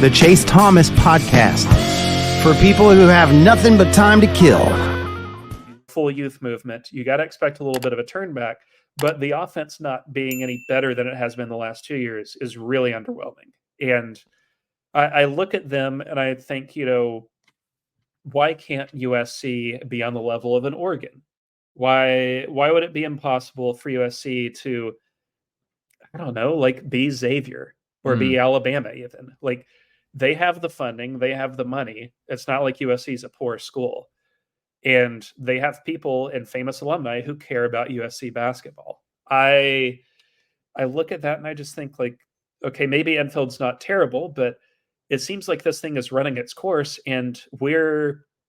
the Chase Thomas Podcast, for people who have nothing but time to kill. Full youth movement, you got to expect a little bit of a turn back, but the offense not being any better than it has been the last 2 years is really underwhelming. And I look at them and I think, why can't USC be on the level of an Oregon? Why would it be impossible for USC to, I don't know, like be Xavier or be Alabama even? Like, they have the funding, they have the money. It's not like USC is a poor school. And they have people and famous alumni who care about USC basketball. I look at that and I just think, like, okay, maybe Enfield's not terrible, but it seems like this thing is running its course, and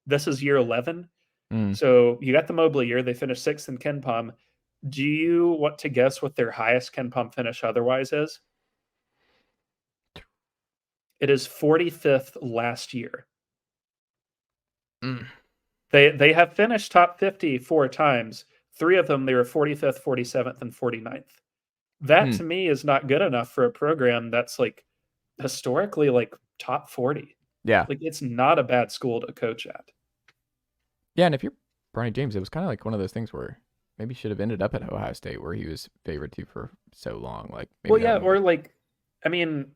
this is year 11. So you got the Mobley year. They finished 6th in KenPom. Do you want to guess what their highest KenPom finish otherwise is? It is 45th last year. They have finished top 50 4 times. 3 of them, they were 45th, 47th, and 49th. That to me is not good enough for a program that's like historically like top 40. Yeah. Like, it's not a bad school to coach at. Yeah, and if you're Bronny James, it was kind of like one of those things where maybe he should have ended up at Ohio State, where he was favored to for so long. Like, maybe or like, I mean,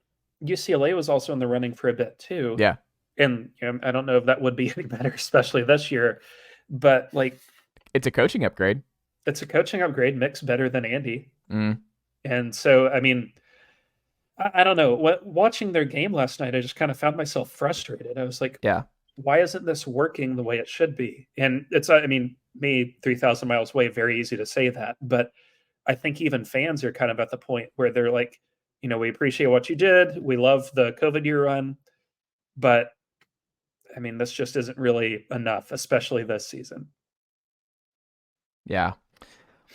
UCLA was also in the running for a bit too. Yeah. And I don't know if that would be any better, especially this year. But like, it's a coaching upgrade. It's a coaching upgrade. Mick's better than Andy. And so, I mean, I don't know. Watching their game last night, I just kind of found myself frustrated. I was like, yeah, why isn't this working the way it should be? And it's, I mean, me 3,000 miles away, very easy to say that. But I think even fans are kind of at the point where they're like, we appreciate what you did. We love the COVID year run. But I mean, this just isn't really enough, especially this season. Yeah.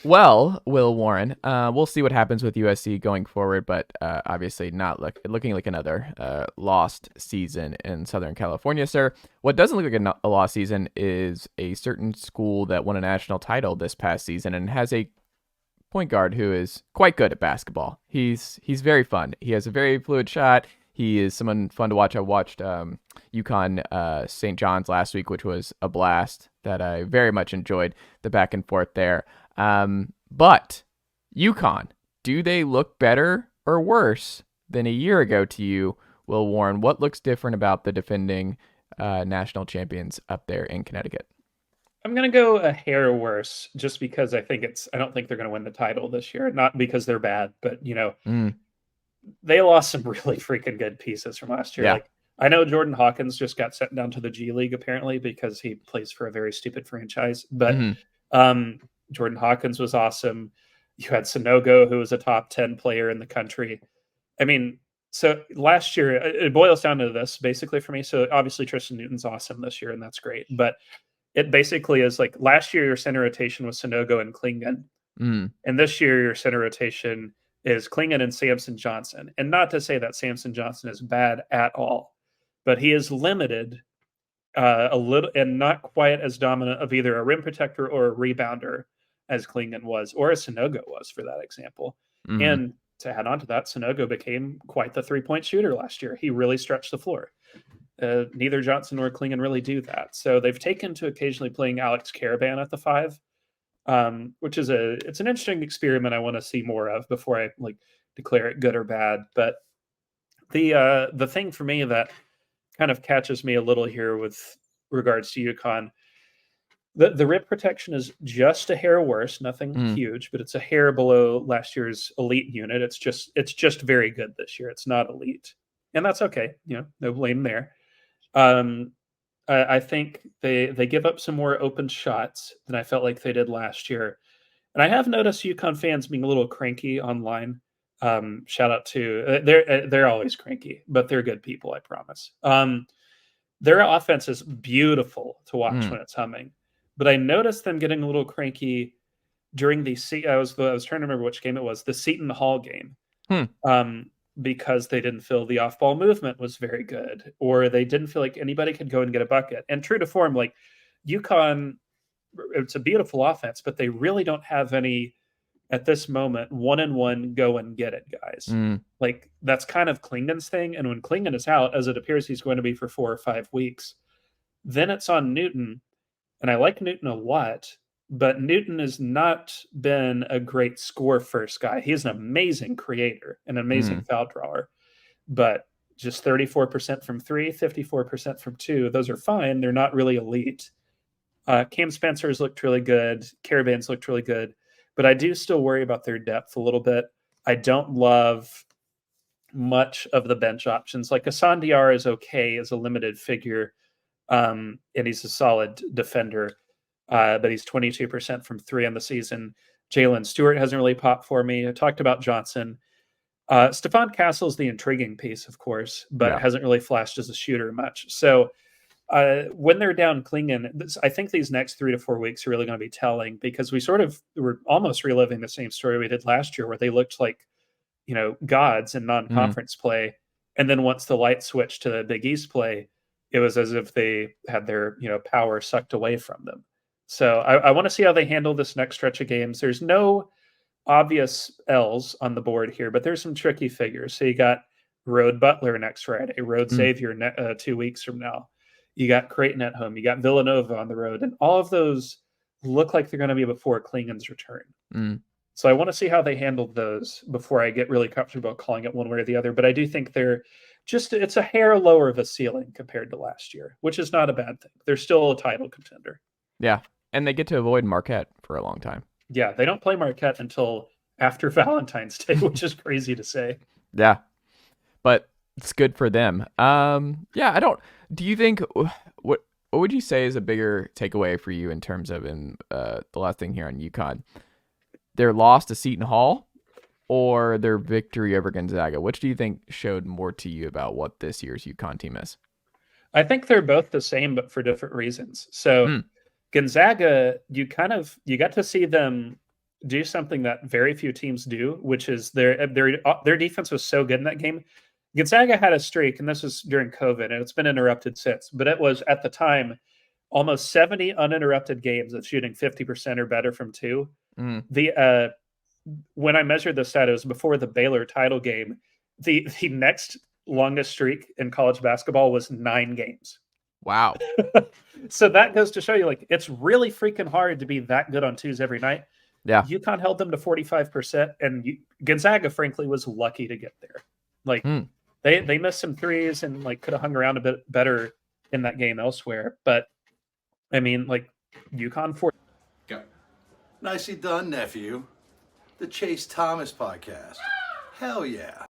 Well, Will Warren, we'll see what happens with USC going forward, but obviously not looking like another lost season in Southern California, sir. What doesn't look like a lost season is a certain school that won a national title this past season and has a point guard who is quite good at basketball. He's very fun. He has a very fluid shot. He is someone fun to watch. I watched UConn St. John's last week, which was a blast that I very much enjoyed, the back and forth there. But UConn, do they look better or worse than a year ago to you, Will Warren? What looks different about the defending national champions up there in Connecticut? I'm going to go a hair worse just because I don't think they're going to win the title this year. Not because they're bad, but they lost some really freaking good pieces from last year. Yeah. Like, I know Jordan Hawkins just got sent down to the G League apparently because he plays for a very stupid franchise, but Jordan Hawkins was awesome. You had Sonogo, who was a top 10 player in the country. I mean, so last year, it boils down to this basically for me. So obviously Tristen Newton's awesome this year, and that's great. But it basically is like last year, your center rotation was Sonogo and Klingon. And this year, your center rotation is Klingon and Samson Johnson. And not to say that Samson Johnson is bad at all, but he is limited a little and not quite as dominant of either a rim protector or a rebounder as Klingon was, or as Sonogo was for that example. And to add on to that, Sonogo became quite the 3-point shooter last year. He really stretched the floor. Neither Johnson nor Klingon really do that. So they've taken to occasionally playing Alex Caravan at the 5, which is it's an interesting experiment I want to see more of before I like declare it good or bad. But the thing for me that kind of catches me a little here with regards to UConn, the rim protection is just a hair worse, nothing huge, but it's a hair below last year's elite unit. It's just very good this year. It's not elite, and that's okay. No blame there. I think they give up some more open shots than I felt like they did last year. And I have noticed UConn fans being a little cranky online. Shout out to they're always cranky, but they're good people, I promise. Their offense is beautiful to watch when it's humming. But I noticed them getting a little cranky during the I was trying to remember which game it was, the Seton Hall game. Because they didn't feel the off-ball movement was very good, or they didn't feel like anybody could go and get a bucket. And true to form, like UConn, it's a beautiful offense, but they really don't have any at this moment, 1-1, go and get it, guys. Like, that's kind of Klingen's thing. And when Klingen is out, as it appears he's going to be for 4 or 5 weeks, then it's on Newton. And I like Newton a lot, but Newton has not been a great score first guy. He's an amazing creator, an amazing foul drawer, but just 34% from 3, 54% from 2. Those are fine. They're not really elite. Cam Spencer's looked really good. Caravan's looked really good, but I do still worry about their depth a little bit. I don't love much of the bench options. Like Hassan Diarra is okay as a limited figure, and he's a solid defender, but he's 22% from 3 on the season. Jalen Stewart hasn't really popped for me. I talked about Johnson. Stephon Castle's the intriguing piece, of course, but hasn't really flashed as a shooter much. So when they're down Klingen, I think these next 3 to 4 weeks are really going to be telling, because we were almost reliving the same story we did last year, where they looked like, gods in non-conference play. And then once the light switched to the Big East play, it was as if they had their, power sucked away from them. So I want to see how they handle this next stretch of games. There's no obvious L's on the board here, but there's some tricky figures. So you got Road Butler next Friday, Road Xavier 2 weeks from now. You got Creighton at home. You got Villanova on the road. And all of those look like they're going to be before Klingen's return. So I want to see how they handled those before I get really comfortable calling it one way or the other. But I do think it's a hair lower of a ceiling compared to last year, which is not a bad thing. They're still a title contender. Yeah. And they get to avoid Marquette for a long time. Yeah. They don't play Marquette until after Valentine's Day, which is crazy to say. Yeah. But it's good for them. Do you think, what would you say is a bigger takeaway for you in terms of the last thing here on UConn? Their loss to Seton Hall or their victory over Gonzaga? Which do you think showed more to you about what this year's UConn team is? I think they're both the same, but for different reasons. So Gonzaga, you got to see them do something that very few teams do, which is their defense was so good in that game. Gonzaga had a streak, and this was during COVID, and it's been interrupted since, but it was at the time almost 70 uninterrupted games of shooting 50% or better from 2. When I measured the stat, it was before the Baylor title game. The next longest streak in college basketball was 9 games. Wow. So that goes to show you, like, it's really freaking hard to be that good on 2s every night. Yeah. UConn held them to 45%, and Gonzaga, frankly, was lucky to get there. Like, they missed some 3s and, like, could have hung around a bit better in that game elsewhere. But, I mean, like, UConn Go. Nicely done, nephew. The Chase Thomas podcast. Hell yeah.